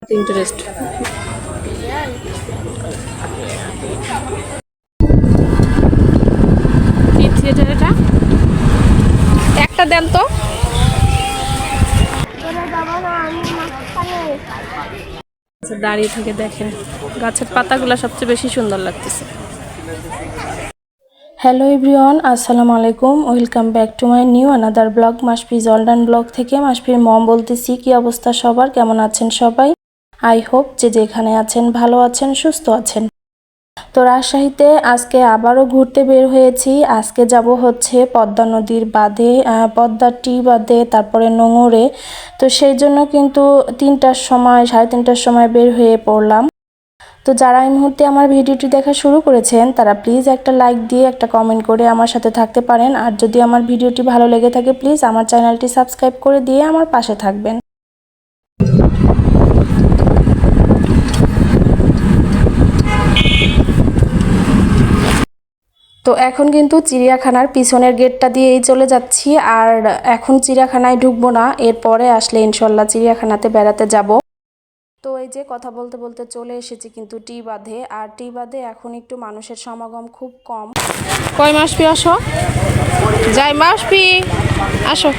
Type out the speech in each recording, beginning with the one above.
Interest কি theatre এটা একটা দেন তো দাঁড়িয়ে থেকে দেখেন গাছের পাতাগুলো সবচেয়ে বেশি সুন্দর লাগতেছে। হ্যালো এভরিওয়ান, আসসালামু আলাইকুম, welcome back to my new another blog. Masfi জলডান ব্লগ থেকে মাসফির মম বলতেছি। কি অবস্থা সবার, কেমন আছেন সবাই? আই হোপ যে যেখানে আছেন ভালো আছেন, সুস্থ আছেন। তো রাজশাহীতে আজকে আবারও ঘুরতে বের হয়েছি। আজকে যাব হচ্ছে পদ্মা নদীর বাঁধে, পদ্মা টি বাঁধে, তারপরে নোঙরে। তো সেই জন্য কিন্তু 3টার সময়, 3:30টার সময় বের হয়ে পড়লাম। তো যারা এই মুহূর্তে আমার ভিডিওটি দেখা শুরু করেছেন তারা প্লিজ একটা লাইক দিয়ে একটা কমেন্ট করে আমার সাথে থাকতে পারেন। আর যদি আমার ভিডিওটি ভালো লেগে থাকে প্লিজ আমার চ্যানেলটি সাবস্ক্রাইব করে দিয়ে আমার পাশে থাকবেন। তো এখন কিন্তু চিড়িয়াখানার পিছনের গেটটা দিয়েই চলে যাচ্ছি। আর এখন চিড়িয়াখানায় ঢুকবো না, এরপরে আসলে ইনশাল্লাহ চিড়িয়াখানাতে বেড়াতে যাব। তো এই যে কথা বলতে বলতে চলে এসেছি কিন্তু টি বাঁধে। আর টি বাঁধে এখন একটু মানুষের সমাগম খুব কম। কয় মাসপি আসো, যাই মাসপি আসো।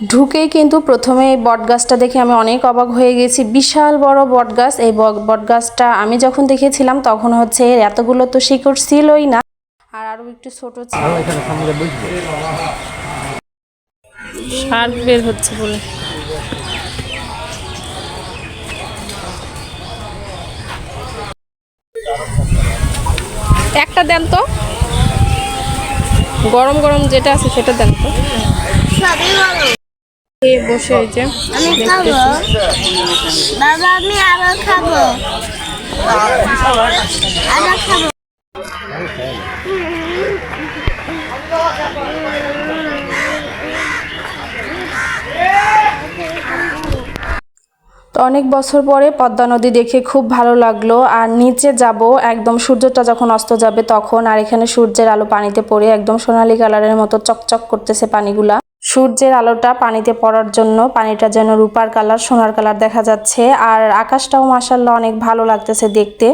ঢুকেই কিন্তু প্রথমে এই বটগাছটা দেখে আমি অনেক অবাক হয়ে গেছি। বিশাল বড় বটগাছ। এই বটগাছটা আমি যখন দেখেছিলাম তখন হচ্ছে এতগুলো তো শিকড় ছিলই না, আর আরো একটু ছোট ছিল। শার্ক বের হচ্ছে বলে একটা দেন তো, গরম গরম যেটা আছে সেটা দেন তো। বসে এই যে আমি খাবো বাবা, আমি আবার খাবো, আবার খাবো। তো অনেক বছর পরে পদ্মা নদী দেখে খুব ভালো লাগলো। আর নিচে যাব একদম সূর্যটা যখন অস্ত যাবে তখন। আর এখানে সূর্যের আলো পানিতে পড়ে একদম সোনালী কালারের মতো চকচক করতেছে পানিগুলা। সূর্যের আলোটা পানিতে পড়ার জন্য পানিটা যেন রূপার কালার, সোনার কালার দেখা যাচ্ছে। আর আকাশটাও মাশাআল্লাহ অনেক ভালো লাগতেছে দেখতে।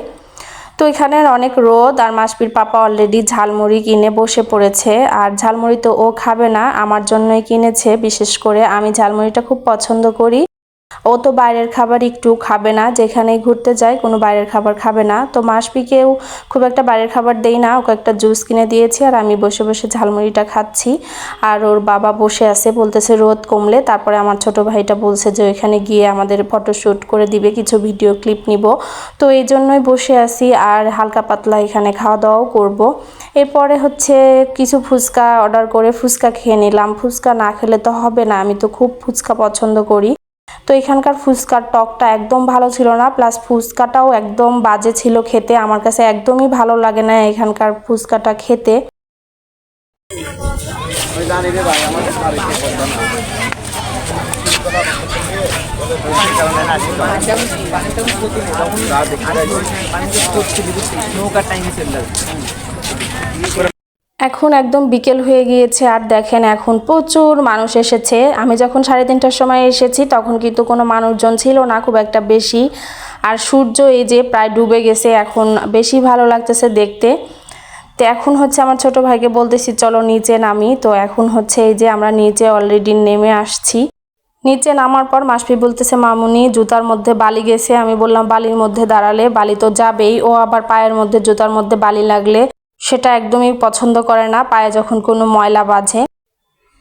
তো এখানে অনেক রোদ। আর মাসপির পাপা অলরেডি ঝালমুড়ি কিনে বসে পড়েছে। আর ঝালমুড়ি তো ও খাবে না, আমার জন্যই কিনেছে। বিশেষ করে আমি ঝালমুড়িটা খুব পছন্দ করি। ও তো বাইরের খাবার একটু খাবে না, যেখানেই ঘুরতে যায় কোনো বাইরের খাবার খাবে না। তো মাসপিকেও খুব একটা বাইরের খাবার দেই না, ওকে একটা জুস কিনে দিয়েছি আর আমি বসে বসে ঝালমুড়িটা খাচ্ছি। আর ওর বাবা বসে আছে, বলতেছে রোদ কমলে তারপরে আমার ছোট ভাইটা বলছে যে ওইখানে গিয়ে আমাদের ফটোশ্যুট করে দিবে, কিছু ভিডিও ক্লিপ নিব। তো এই জন্যই বসে আছি আর হালকা পাতলা এখানে খাওয়া দাওয়াও করব। এরপরে হচ্ছে কিছু ফুচকা অর্ডার করে ফুচকা খেয়ে নিলাম। ফুচকা না খেলে তো হবে না, আমি তো খুব ফুচকা পছন্দ করি। তো এখানকার ফুচকার টকটা একদম ভালো ছিল না, প্লাস ফুচকাটাও একদম বাজে ছিল খেতে। আমার কাছে একদমই ভালো লাগে না এখানকার ফুচকাটা খেতে। এখন একদম বিকেল হয়ে গিয়েছে আর দেখেন এখন প্রচুর মানুষ এসেছে। আমি যখন 3:30টার সময় এসেছি তখন কিন্তু কোনো মানুষজন ছিল না খুব একটা বেশি। আর সূর্য এই যে প্রায় ডুবে গেছে, এখন বেশি ভালো লাগতেছে দেখতে। তো এখন হচ্ছে আমার ছোট ভাইকে বলতেছি চলো নিচে নামি। তো এখন হচ্ছে এই যে আমরা নিচে অলরেডি নেমে আসছি। নিচে নামার পর মাসফি বলতেছে মামুনি জুতার মধ্যে বালি গেছে। আমি বললাম বালির মধ্যে দাঁড়ালে বালি তো যাবেই, ও আবার পায়ের মধ্যে জুতার মধ্যে বালি লাগলে সেটা একদমই পছন্দ করে না, পায়ে যখন কোনো ময়লা বাজে।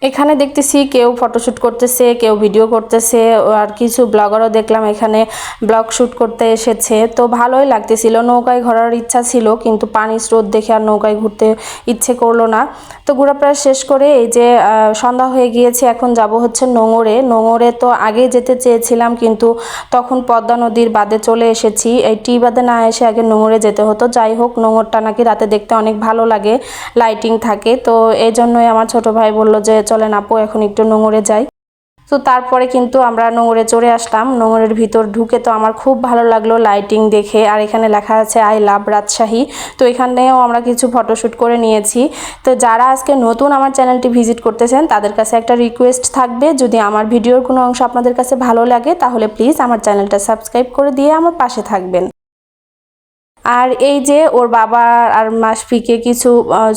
এখানে দেখতেছি কেউ ফটোশ্যুট করতেছে, কেউ ভিডিও করতেছে। আর কিছু ব্লগারও দেখলাম এখানে ব্লগ শ্যুট করতে এসেছে। তো ভালোই লাগতেছিল। নৌকায় ঘোরার ইচ্ছা ছিল কিন্তু পানির স্রোত দেখে আর নৌকায় ঘুরতে ইচ্ছে করলো না। তো ঘোরাফেরা শেষ করে এই যে সন্ধ্যা হয়ে গিয়েছে, এখন যাব হচ্ছে নোঙরে। নোঙরে তো আগে যেতে চেয়েছিলাম কিন্তু তখন পদ্মা নদীর বাঁধে চলে এসেছি। এই টি বাঁধে না এসে আগে নোঙরে যেতে হতো। যাই হোক, নোঙরটা নাকি রাতে দেখতে অনেক ভালো লাগে, লাইটিং থাকে। তো এই জন্যই আমার ছোট ভাই বলল যে চলেন আপু এখন একটু নোঙরে যাই। তো তারপরে কিন্তু আমরা নোঙরে চড়ে আসলাম। নোঙরের ভিতর ঢুকে তো আমার খুব ভালো লাগলো লাইটিং দেখে, আর এখানে লেখা আছে আই লাভ রাজশাহী। তো এখানেও আমরা কিছু ফটোশ্যুট করে নিয়েছি। তো যারা আজকে নতুন আমার চ্যানেলটি ভিজিট করতেছেন তাদের কাছে একটা রিকোয়েস্ট থাকবে, যদি আমার ভিডিওর কোনো অংশ আপনাদের কাছে ভালো লাগে তাহলে প্লিজ আমার চ্যানেলটা সাবস্ক্রাইব করে দিয়ে আমার পাশে থাকবেন। আর এই যে ওর বাবা আর মাসফিকে কিছু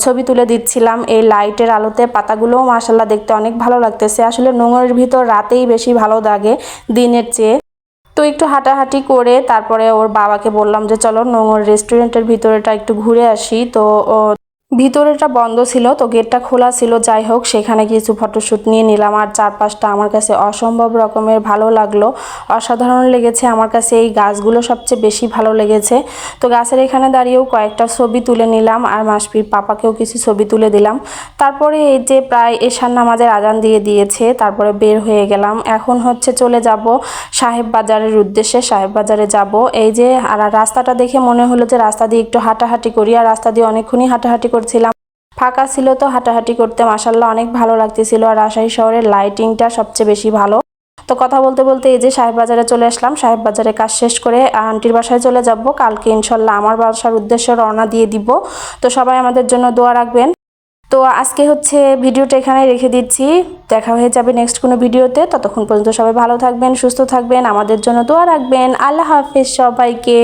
ছবি তুলে দিচ্ছিলাম এই লাইটের আলোতে। পাতাগুলোও মাশাআল্লাহ দেখতে অনেক ভালো লাগতেছে। আসলে নোঙরের ভিতর রাতেই বেশি ভালো লাগে দিনের চেয়ে। তো একটু হাঁটাহাঁটি করে তারপরে ওর বাবাকে বললাম যে চলো নোঙর রেস্টুরেন্টের ভিতরেটা একটু ঘুরে আসি। তো ভিতরেটা বন্ধ ছিল, তো গেটটা খোলা ছিল। যাই হোক, সেখানে কিছু ফটোশ্যুট নিয়ে নিলাম। আর চারপাশটা আমার কাছে অসম্ভব রকমের ভালো লাগলো, অসাধারণ লেগেছে আমার কাছে। এই গাছগুলো সবচেয়ে বেশি ভালো লেগেছে। তো গাছের এখানে দাঁড়িয়েও কয়েকটা ছবি তুলে নিলাম, আর মাসফির পাপাকেও কিছু ছবি তুলে দিলাম। তারপরে এই যে প্রায় এশার নামাজের আজান দিয়ে দিয়েছে, তারপরে বের হয়ে গেলাম। এখন হচ্ছে চলে যাব সাহেব বাজারের উদ্দেশ্যে, সাহেব বাজারে যাব। এই যে আর রাস্তাটা দেখে মনে হলো যে রাস্তা দিয়ে একটু হাঁটাহাঁটি করি, আর রাস্তা দিয়ে অনেকক্ষণই হাঁটাহাঁটি করছিলাম। ফাঁকা ছিল তো হাঁটাহাঁটি করতে মাশাআল্লাহ অনেক ভালো লাগতেছিল। আর রাজশাহী শহরের লাইটিংটা সবচেয়ে বেশি ভালো। তো কথা বলতে বলতে এই যে সাহেব বাজারে চলে আসলাম। সাহেব বাজারে কাজ শেষ করে আন্টির বাসায় চলে যাব। কালকে ইনশাল্লাহ আমার বাসার উদ্দেশ্যে রওনা দিয়ে দিব। তো সবাই আমাদের জন্য দোয়া রাখবেন। তো আজকে হচ্ছে ভিডিওটা এখানে রেখে দিচ্ছি। দেখা হয়ে যাবে নেক্সট কোনো ভিডিওতে। ততক্ষণ পর্যন্ত সবাই ভালো থাকবেন, সুস্থ থাকবেন, আমাদের জন্য দোয়া রাখবেন। আল্লাহ হাফেজ সবাইকে।